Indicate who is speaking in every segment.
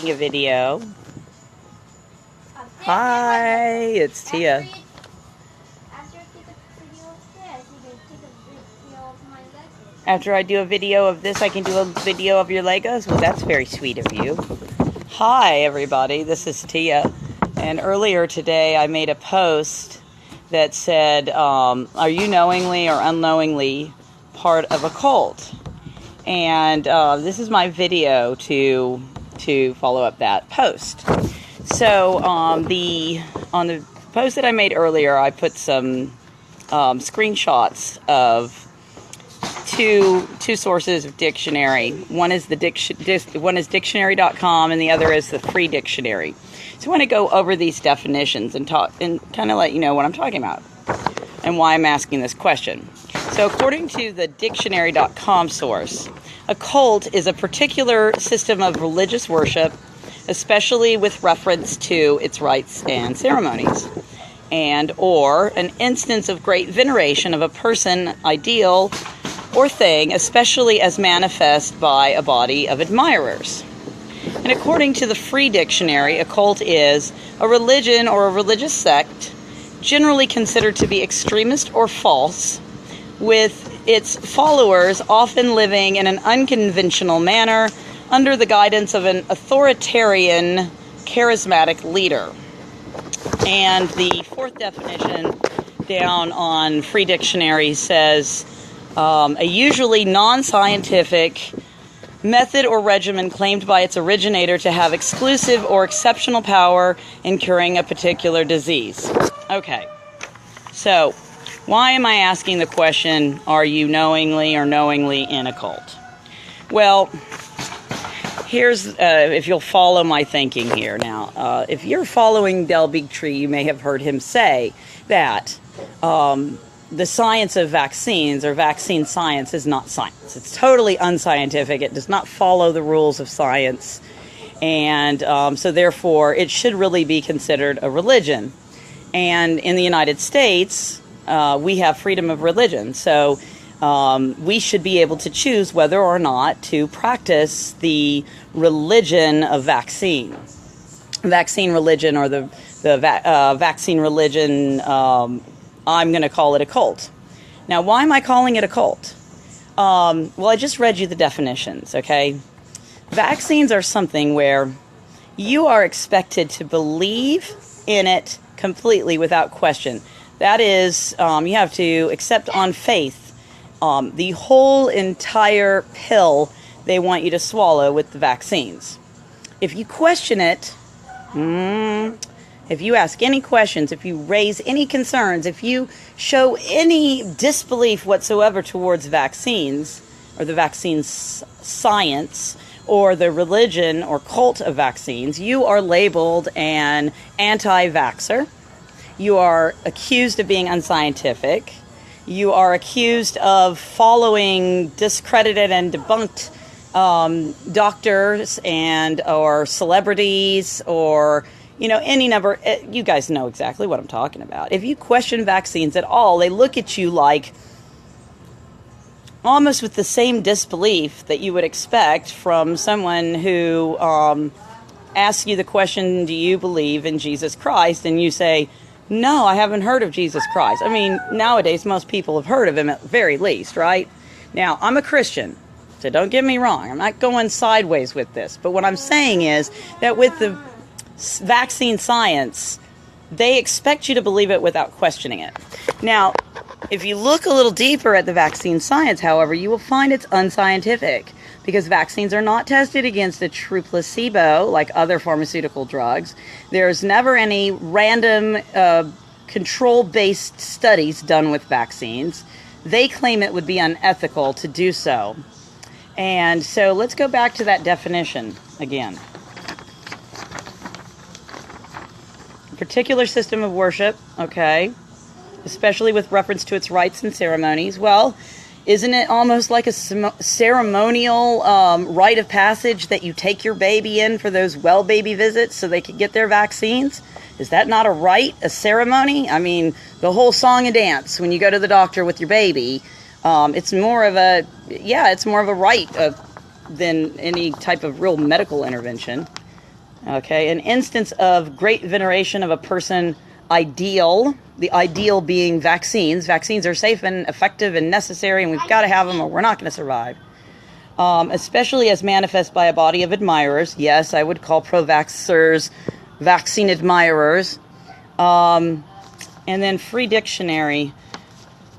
Speaker 1: A video. Hi, it's Tia. After I do a video of this, I can do a video of your Legos? Well, that's very sweet of you. Hi, everybody. This is Tia. And earlier today, I made a post that said, are you knowingly or unknowingly part of a cult? And this is my video to follow up that post. So on the post that I made earlier, I put some screenshots of two sources of dictionary. One is dictionary.com, and the other is the free dictionary. So I want to go over these definitions and talk and kind of let you know what I'm talking about and why I'm asking this question. So according to the dictionary.com source, a cult is a particular system of religious worship, especially with reference to its rites and ceremonies, and or an instance of great veneration of a person, ideal, or thing, especially as manifest by a body of admirers. And according to the free dictionary, a cult is a religion or a religious sect generally considered to be extremist or false, with its followers often living in an unconventional manner under the guidance of an authoritarian, charismatic leader. And the fourth definition down on Free Dictionary says, a usually non-scientific method or regimen claimed by its originator to have exclusive or exceptional power in curing a particular disease. Okay, so why am I asking the question, are you knowingly or knowingly in a cult? Well, here's, if you'll follow my thinking here now, if you're following Del Bigtree, you may have heard him say that the science of vaccines or vaccine science is not science. It's totally unscientific. It does not follow the rules of science. And so therefore, it should really be considered a religion. And in the United States, we have freedom of religion. So we should be able to choose whether or not to practice the religion of vaccine. Vaccine religion or the vaccine religion, I'm going to call it a cult. Now, why am I calling it a cult? Well, I just read you the definitions, okay? Vaccines are something where you are expected to believe in it completely without question. That is, you have to accept on faith the whole entire pill they want you to swallow with the vaccines. If you question it, if you ask any questions, if you raise any concerns, if you show any disbelief whatsoever towards vaccines, or the vaccine science, or the religion or cult of vaccines, you are labeled an anti-vaxxer. You are accused of being unscientific. You are accused of following discredited and debunked doctors and or celebrities or any number. You guys know exactly what I'm talking about. If you question vaccines at all, they look at you like almost with the same disbelief that you would expect from someone who asks you the question, do you believe in Jesus Christ? And you say, no, I haven't heard of Jesus Christ. I mean, nowadays, most people have heard of him at the very least, right? Now, I'm a Christian, so don't get me wrong. I'm not going sideways with this. But what I'm saying is that with the vaccine science, they expect you to believe it without questioning it. Now, if you look a little deeper at the vaccine science, however, you will find it's unscientific because vaccines are not tested against a true placebo like other pharmaceutical drugs. There's never any random control-based studies done with vaccines. They claim it would be unethical to do so. And so let's go back to that definition again. Particular system of worship, okay, especially with reference to its rites and ceremonies. Well, isn't it almost like a ceremonial rite of passage that you take your baby in for those well baby visits so they can get their vaccines? Is that not a rite, a ceremony? I mean, the whole song and dance when you go to the doctor with your baby, it's more of a rite than any type of real medical intervention. Okay, an instance of great veneration of a person ideal, the ideal being vaccines. Vaccines are safe and effective and necessary, and we've got to have them or we're not going to survive. Especially as manifest by a body of admirers. Yes, I would call pro-vaxxers vaccine admirers. And then free dictionary.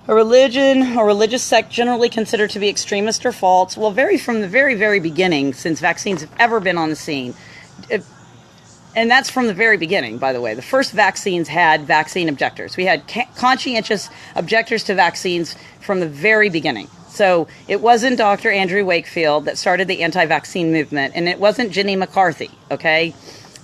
Speaker 1: A religion or religious sect generally considered to be extremist or false. Well, from the very, very beginning, since vaccines have ever been on the scene. And that's from the very beginning, by the way. The first vaccines had vaccine objectors. We had conscientious objectors to vaccines from the very beginning. So it wasn't Dr. Andrew Wakefield that started the anti-vaccine movement, and it wasn't Jenny McCarthy, okay?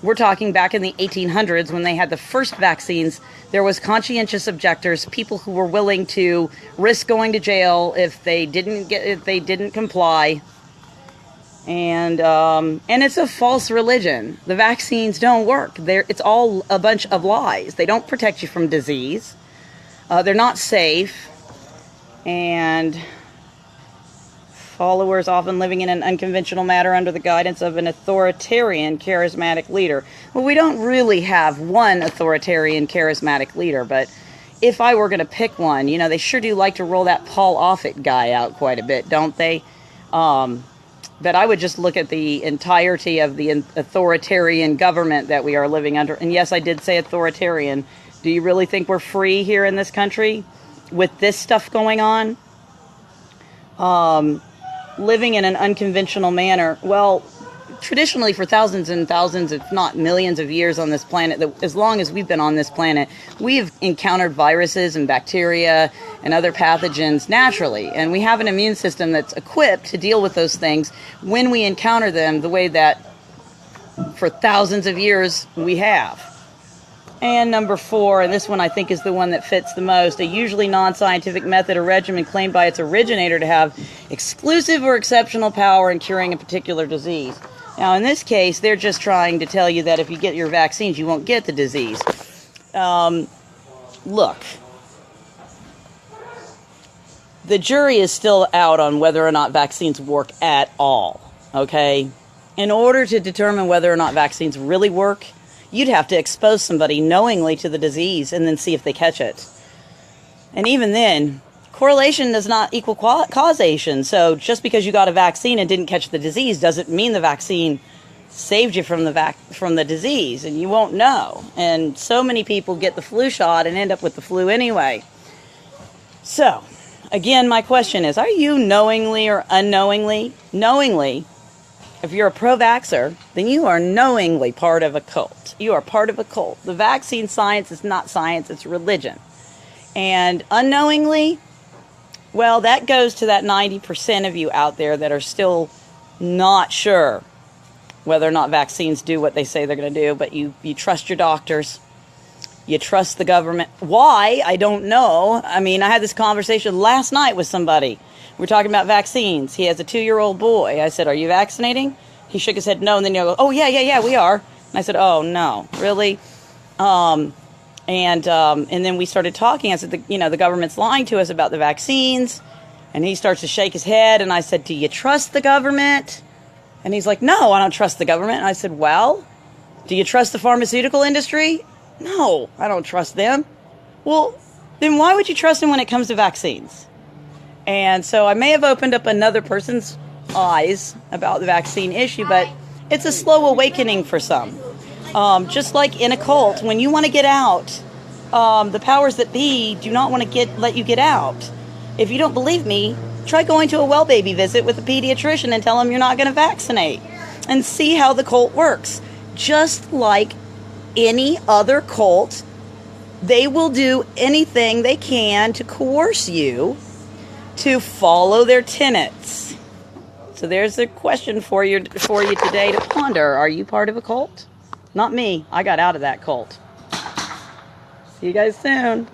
Speaker 1: We're talking back in the 1800s when they had the first vaccines. There was conscientious objectors, people who were willing to risk going to jail if they didn't comply. And it's a false religion. The vaccines don't work. It's all a bunch of lies. They don't protect you from disease. They're not safe. And followers often living in an unconventional manner under the guidance of an authoritarian, charismatic leader. Well, we don't really have one authoritarian, charismatic leader, but if I were going to pick one, they sure do like to roll that Paul Offit guy out quite a bit, don't they? But I would just look at the entirety of the authoritarian government that we are living under. And yes, I did say authoritarian. Do you really think we're free here in this country with this stuff going on? Living in an unconventional manner. Well, traditionally for thousands and thousands, if not millions of years on this planet, as long as we've been on this planet, we've encountered viruses and bacteria and other pathogens naturally. And we have an immune system that's equipped to deal with those things when we encounter them the way that for thousands of years we have. And number 4, and this one I think is the one that fits the most, a usually non-scientific method or regimen claimed by its originator to have exclusive or exceptional power in curing a particular disease. Now, in this case, they're just trying to tell you that if you get your vaccines, you won't get the disease. Look, the jury is still out on whether or not vaccines work at all, okay? In order to determine whether or not vaccines really work, you'd have to expose somebody knowingly to the disease and then see if they catch it. And even then, correlation does not equal causation. So just because you got a vaccine and didn't catch the disease doesn't mean the vaccine saved you from the disease, and you won't know. And so many people get the flu shot and end up with the flu anyway. So, again, my question is, are you knowingly or unknowingly? Knowingly, if you're a pro-vaxxer, then you are knowingly part of a cult. You are part of a cult. The vaccine science is not science, it's religion. And unknowingly, well, that goes to that 90% of you out there that are still not sure whether or not vaccines do what they say they're going to do, but you trust your doctors. You trust the government. Why? I don't know. I mean, I had this conversation last night with somebody. We're talking about vaccines. He has a 2-year-old boy. I said, "Are you vaccinating?" He shook his head no, and then he'll go, "Oh, yeah, we are." And I said, "Oh, no, really?" And then we started talking. I said, the government's lying to us about the vaccines. And he starts to shake his head. And I said, "Do you trust the government?" And he's like, "No, I don't trust the government." And I said, "Well, do you trust the pharmaceutical industry?" "No, I don't trust them." "Well, then why would you trust them when it comes to vaccines?" And so I may have opened up another person's eyes about the vaccine issue, but it's a slow awakening for some. Just like in a cult, when you want to get out, the powers that be do not want to let you get out. If you don't believe me, try going to a well baby visit with a pediatrician and tell them you're not going to vaccinate and see how the cult works. Just like any other cult, they will do anything they can to coerce you to follow their tenets. So there's a question for you today to ponder. Are you part of a cult? Not me. I got out of that cult. See you guys soon.